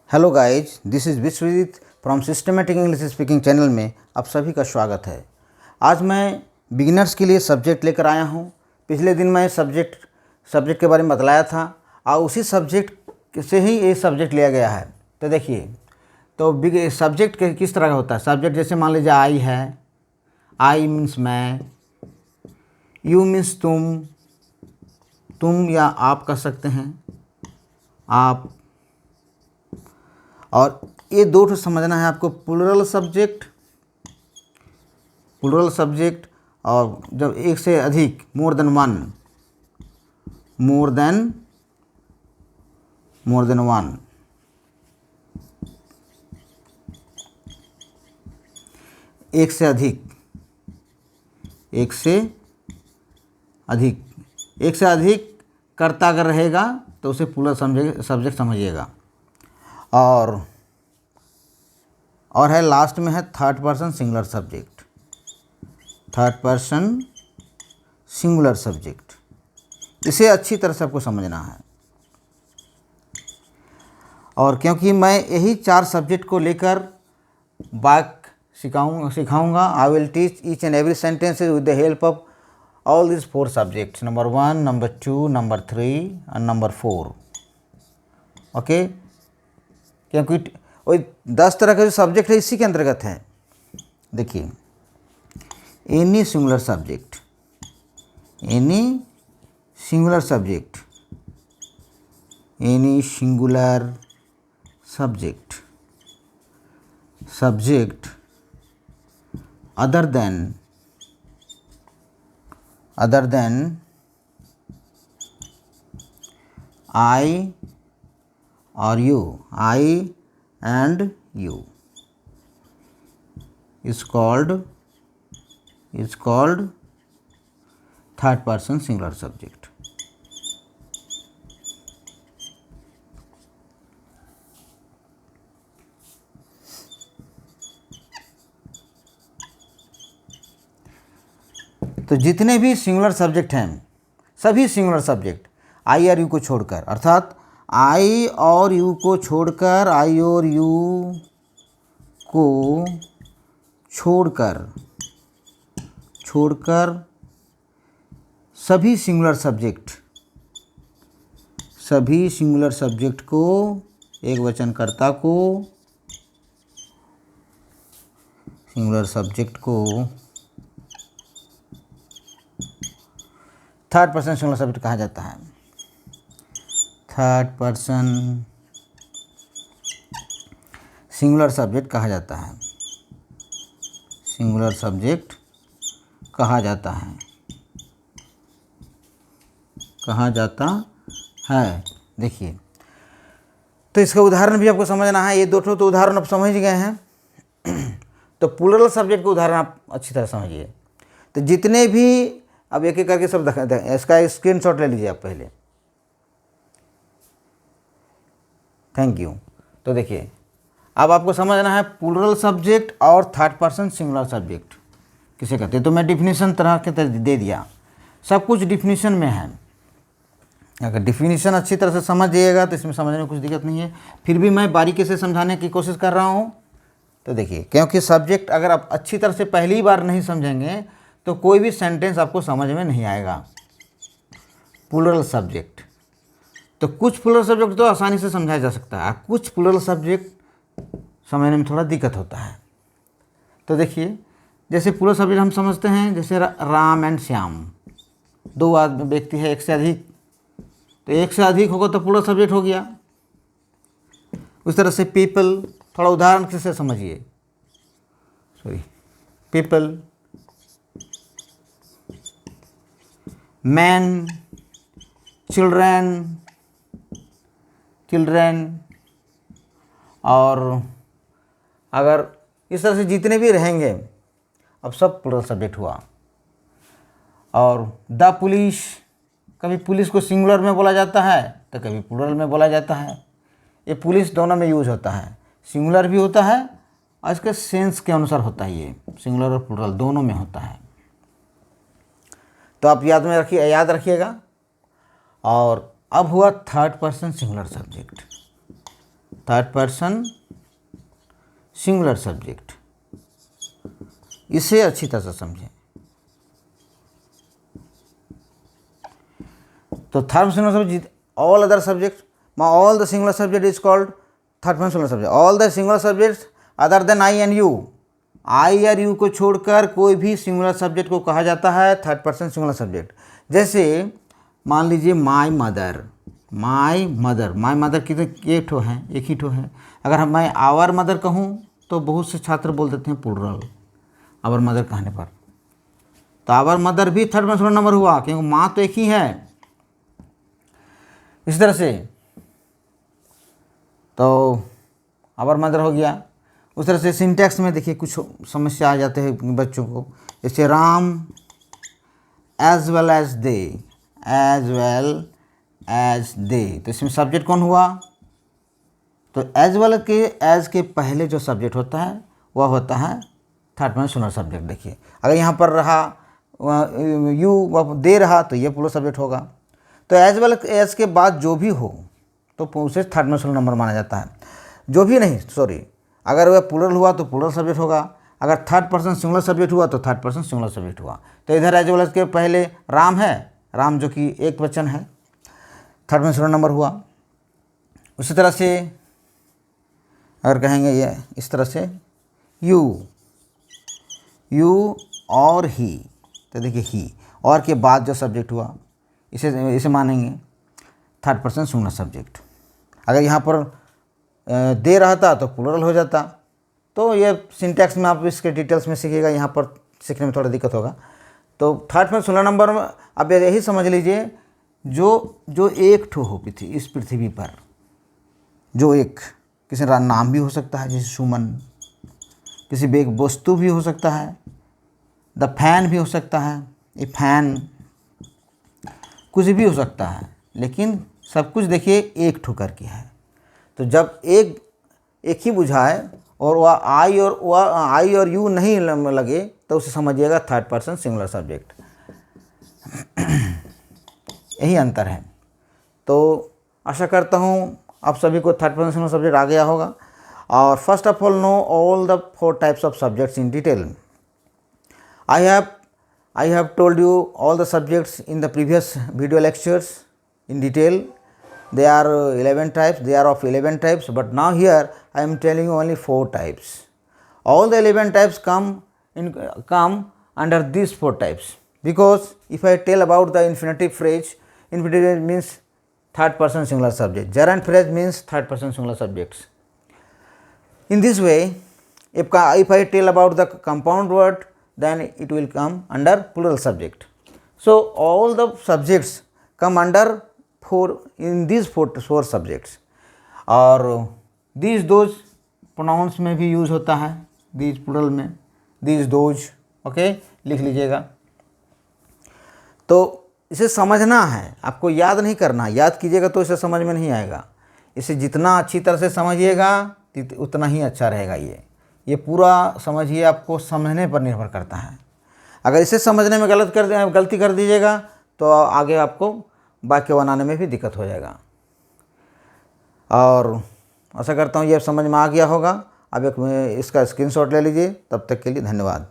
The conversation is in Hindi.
Hello guys, this is Vishwajeet from systematic English speaking channel में आप सभी का स्वागत है। आज मैं बिगिनर्स के लिए सब्जेक्ट लेकर आया हूँ। पिछले दिन मैं सब्जेक्ट के बारे में बतलाया था और उसी सब्जेक्ट से ही ये सब्जेक्ट लिया गया है। तो देखिए, तो सब्जेक्ट किस तरह का होता है। सब्जेक्ट जैसे मान लीजिए आई है, आई मीन्स मैं, यू मीन्स तुम या आप कह सकते हैं, आप। और ये दो ठो समझना है आपको, प्लूरल सब्जेक्ट और जब एक से अधिक, मोर देन वन, एक से अधिक कर्ता अगर रहेगा तो उसे प्लूरल सब्जेक्ट समझिएगा। और है लास्ट में है थर्ड पर्सन सिंगुलर सब्जेक्ट। इसे अच्छी तरह से आपको समझना है। और क्योंकि मैं यही 4 सब्जेक्ट को लेकर बात सिखाऊंगा, I will teach each and every sentence with the help of all this 4 subjects, number 1, number 2, number 3 and number 4। Okay, क्योंकि वही 10 तरह का जो सब्जेक्ट है इसी के अंतर्गत है। देखिए, any singular subject other than I or you, I and you is called third person singular subject। तो जितने भी सिंगुलर सब्जेक्ट हैं, सभी सिंगुलर सब्जेक्ट आई और यू को छोड़कर, अर्थात आई और यू को छोड़कर सभी सिंगुलर सब्जेक्ट को, एक वचनकर्ता को, सिंगुलर सब्जेक्ट को थर्ड पर्सन सिंगुलर सब्जेक्ट कहा जाता है। थर्ड पर्सन सिंगुलर सब्जेक्ट कहा जाता है। देखिए, तो इसका उदाहरण भी आपको समझना है। ये दो ठो तो उदाहरण आप समझ गए हैं। तो प्लूरल सब्जेक्ट का उदाहरण आप अच्छी तरह समझिए। तो जितने भी, अब एक एक करके सब दिखा, इसका स्क्रीनशॉट ले लीजिए आप पहले। Thank you. तो देखिए, अब आपको समझना है प्लूरल सब्जेक्ट और थर्ड पर्सन सिंगुलर सब्जेक्ट किसे कहते हैं। तो मैं डिफिनीशन तरह के तरह दे दिया, सब कुछ डिफिनीशन में है। अगर डिफिनीशन अच्छी तरह से समझिएगा तो इसमें समझने में कुछ दिक्कत नहीं है। फिर भी मैं बारीकी से समझाने की कोशिश कर रहा हूँ। तो देखिए, क्योंकि सब्जेक्ट अगर आप अच्छी तरह से पहली बार नहीं समझेंगे तो कोई भी सेंटेंस आपको समझ में नहीं आएगा। प्लूरल सब्जेक्ट, तो कुछ प्लूरल सब्जेक्ट तो आसानी से समझाया जा सकता है, कुछ प्लूरल सब्जेक्ट समझने में थोड़ा दिक्कत होता है। तो देखिए, जैसे प्लूरल सब्जेक्ट हम समझते हैं, जैसे राम एंड श्याम, 2 व्यक्ति है, एक से अधिक, तो एक से अधिक होगा तो प्लूरल सब्जेक्ट हो गया। उस तरह से पीपल, थोड़ा उदाहरण से समझिए। पीपल, मैन, चिल्ड्रन, और अगर इस तरह से जितने भी रहेंगे, अब सब प्लूरल सब्जेक्ट हुआ। और द पुलिस, कभी पुलिस को सिंगुलर में बोला जाता है तो कभी प्लूरल में बोला जाता है। ये पुलिस दोनों में यूज होता है, सिंगुलर भी होता है और इसके सेंस के अनुसार होता है। ये सिंगुलर और प्लूरल दोनों में होता है। तो आप याद रखिएगा। और अब हुआ third person singular subject. Third person singular subject. इसे अच्छी तरह से समझें। तो third person singular subject, all other subject, all the singular subject is called third person singular subject. All the singular subjects other than I and you, I और यू को छोड़कर कोई भी सिंगुलर सब्जेक्ट को कहा जाता है थर्ड पर्सन सिंगुलर सब्जेक्ट। जैसे मान लीजिए my mother, my mother, my mother कितने एक ठो है, एक ही ठो है। अगर मैं आवर मदर कहूँ तो बहुत से छात्र बोल देते हैं प्लुरल आवर मदर कहने पर। तो आवर मदर भी थर्ड पर्सन नंबर हुआ क्योंकि माँ तो एक ही है। इस तरह से तो आवर मदर हो गया। उस तरह से सिंटैक्स में देखिए कुछ समस्या आ जाते हैं बच्चों को, जैसे Ram as well as they, as well as they, तो इसमें सब्जेक्ट कौन हुआ? तो एज वेल के एज के पहले जो सब्जेक्ट होता है वह होता है थर्ड पर्सन सिंगुलर सब्जेक्ट। देखिए अगर यहाँ पर रहा यू दे रहा तो ये प्लुरल सब्जेक्ट होगा। तो एज वेल एज के बाद जो भी हो तो उसे थर्ड पर्सन नंबर माना जाता है। जो भी नहीं, सॉरी, अगर वह प्लुरल हुआ तो प्लुरल सब्जेक्ट होगा, अगर थर्ड पर्सन सिंगुलर सब्जेक्ट हुआ तो थर्ड पर्सन सिंगुलर सब्जेक्ट हुआ। तो इधर एज वेल एज के पहले राम है, राम जो कि एक वचन है, थर्ड पर्सन सिंगुलर नंबर हुआ। उसी तरह से अगर कहेंगे ये इस तरह से यू और ही, तो देखिए ही और के बाद जो सब्जेक्ट हुआ इसे मानेंगे थर्ड पर्सन सिंगुलर सब्जेक्ट। अगर यहाँ पर दे रहा था तो प्लुरल हो जाता। तो ये सिंटैक्स में आप इसके डिटेल्स में सीखिएगा, यहाँ पर सीखने में थोड़ा दिक्कत होगा। तो थर्ड पर्सन सिंगुलर नंबर में अब यही समझ लीजिए जो एक ठो हो इस पृथ्वी पर, जो एक किसी का नाम भी हो सकता है जैसे सुमन, किसी भी एक वस्तु भी हो सकता है, द फैन भी हो सकता है, ये फैन कुछ भी हो सकता है, लेकिन सब कुछ देखिए एक ठोकर की है। तो जब एक ही बुझाए और वह आई और यू नहीं लगे तो उसे समझिएगा थर्ड पर्सन सिंगुलर सब्जेक्ट। यही अंतर है। तो आशा करता हूँ आप सभी को थर्ड पर्सन सिंगुलर सब्जेक्ट आ गया होगा। और first of all know all the 4 types of subjects in detail. I have told you all the subjects in the previous video lectures in detail. They are 11 types. They are of 11 types, but now here I am telling you only 4 types. All the 11 types come under these 4 types, because if I tell about the infinitive phrase means third person singular subject. Gerund phrase means third person singular subjects. In this way, if I tell about the compound word, then it will come under plural subject. So all the subjects come under these four subjects. और those pronouns में भी यूज होता है, these plural में, those, ओके, लिख लीजिएगा। तो इसे समझना है, आपको याद नहीं करना। याद कीजिएगा तो इसे समझ में नहीं आएगा। इसे जितना अच्छी तरह से समझिएगा उतना ही अच्छा रहेगा। ये पूरा समझिए, आपको समझने पर निर्भर करता है। अगर इसे समझने में गलती कर दीजिएगा तो आगे आपको वाक्य बनाने में भी दिक्कत हो जाएगा। और आशा करता हूँ ये समझ में आ गया होगा। अब इसका स्क्रीनशॉट ले लीजिए। तब तक के लिए धन्यवाद।